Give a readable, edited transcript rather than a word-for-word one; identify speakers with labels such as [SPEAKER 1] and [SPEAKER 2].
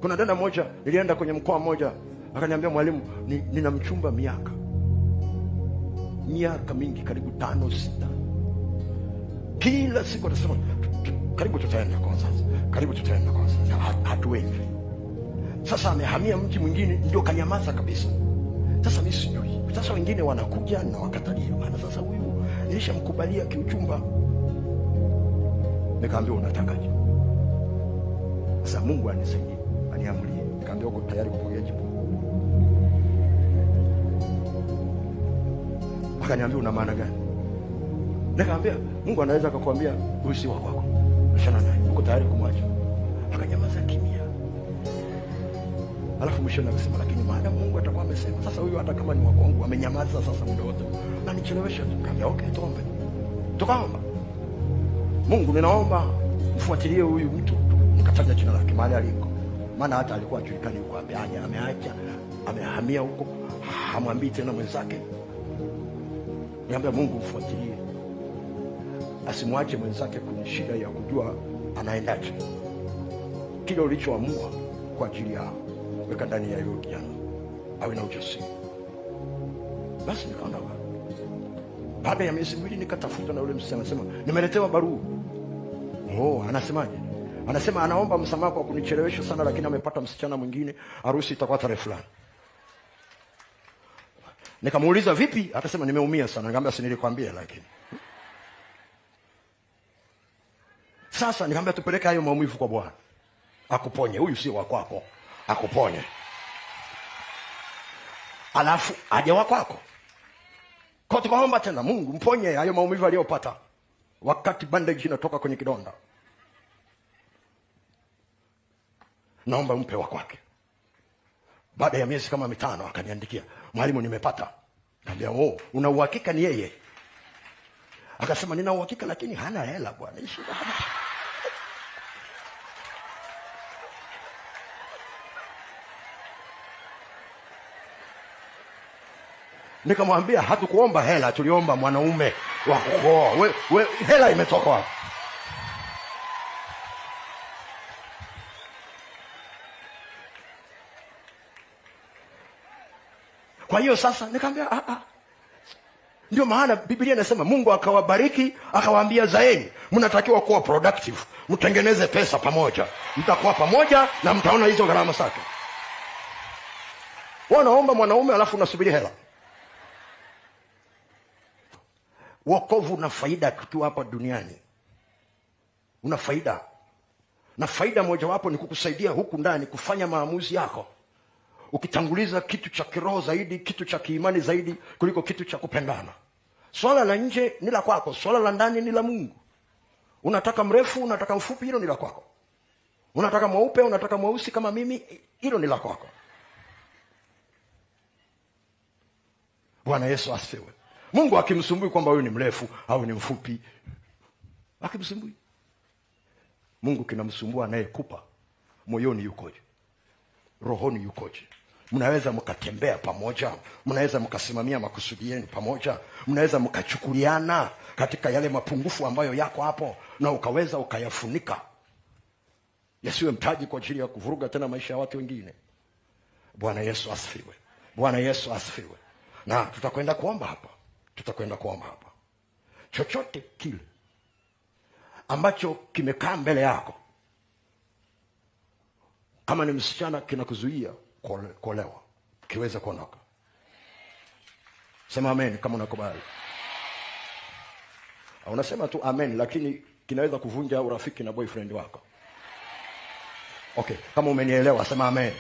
[SPEAKER 1] Kuna dada moja nilienda kwenye mkoa mmoja, akaniambia mwalimu, nina mchumba miaka mingi, karibu 5 6. Kila siku atasema karibu tutaenda kwa sasa, karibu tutaenda kwa sasa, hatuendi. Sasa amehamia mji mwingine, ndio kanyamaza kabisa. Sasa mimi sijui. Sasa wengine wanakuja na wakatalia, maana sasa huyu nilishamkubalia kiuchumba. Nikaambia unatakaje? Sasa Mungu anisaidie, aniamulie. Nikaambia uko tayari kupokea jibu? Akaniambia una maana gani? Nikaambia Mungu anaweza akakwambia huyu si wako, achana naye, uko tayari kumwacha? Akanyamaza kimya. Alafu mwisho akasema lakini maadamu Mungu atakuwa amesema, sasa huyu hata kama ni wako wangu amenyamaza sasa muda wote, na nichelewesha. Nikamwambia okay, tuombe. Tukaomba. Mungu, ninaomba mfuatilie huyu mtu. Nikataja jina lake mahali aliko, maana hata alikuwa ajulikani yuko wapi. Ameacha, amehamia huko, hamwambii tena mwenzake. Niambia Mungu mfuatilie, asimwache mwenzake kwenye shida ya kujua anaendaje. Kile ulichoamua kwa ajili yao weka ndani ya yule kijana, awe na ujasiri. Basi nikaondoka. Baada ya miezi 2 nikatafuta na yule msichana, anasema nimeletewa barua. Oh, anasemaje? Anasema anaomba msamaha kwa kunichelewesha sana, lakini amepata msichana mwingine, harusi itakuwa tarehe fulani. Nikamuuliza vipi? Akasema nimeumia sana. Nikamwambia si nilikwambia lakini. Sasa nikamwambia tupeleke hayo maumivu kwa Bwana, akuponye. Huyu sio wa kwako, akuponye. Alafu aje wa kwako. Kwa tukaomba tena, Mungu mponye hayo maumivu aliyopata wakati bandage inatoka kwenye kidonda. Naomba mpe wa kwake. Baada ya miezi kama 5 akaniandikia, mwalimu nimepata. Nikamwambia oh, una uhakika ni yeye? Akasema nina uhakika lakini hana hela bwana. Nikamwambia hatukuomba hela, tuliomba mwanaume wa kuoa. We hela imetoka wapi? Kwa hiyo sasa nikamwambia ndio maana Biblia inasema Mungu akawabariki, akawaambia zaeni, mnatakiwa kuwa productive, mtengeneze pesa pamoja, mtakuwa pamoja na mtaona hizo gharama zake. Wanaomba mwanaume alafu unasubiri hela. Wokovu una faida tukiwa hapa duniani. Una faida. Na faida mojawapo ni kukusaidia huku ndani kufanya maamuzi yako, ukitanguliza kitu cha kiroho zaidi, kitu cha kiimani zaidi kuliko kitu cha kupendana. Swala la nje ni la kwako, swala la ndani ni la Mungu. Unataka mrefu, unataka mfupi, hilo ni la kwako. Unataka mweupe, unataka mweusi kama mimi, hilo ni la kwako. Bwana Yesu asifiwe. Mungu akimsumbui kwamba huyu ni mrefu au ni mfupi, akimsumbui. Mungu kinamsumbua anayekupa moyoni yukoje, rohoni yukoje. Mnaweza mkatembea pamoja, mnaweza mkasimamia makusudi yenu pamoja, mnaweza mkachukuliana katika yale mapungufu ambayo yako hapo, na ukaweza ukayafunika yasiwe mtaji kwa ajili ya kuvuruga tena maisha ya watu wengine. Bwana Yesu asifiwe. Bwana Yesu asifiwe. Na tutakwenda kuomba hapa. Chochote kile ambacho kimekaa mbele yako, kama ni msichana kinakuzuia kuolewa, kiweze kuondoka. Sema amen kama unakubali. Unasema tu amen, lakini kinaweza kuvunja urafiki na boyfriend wako. Okay, kama umenielewa sema amen.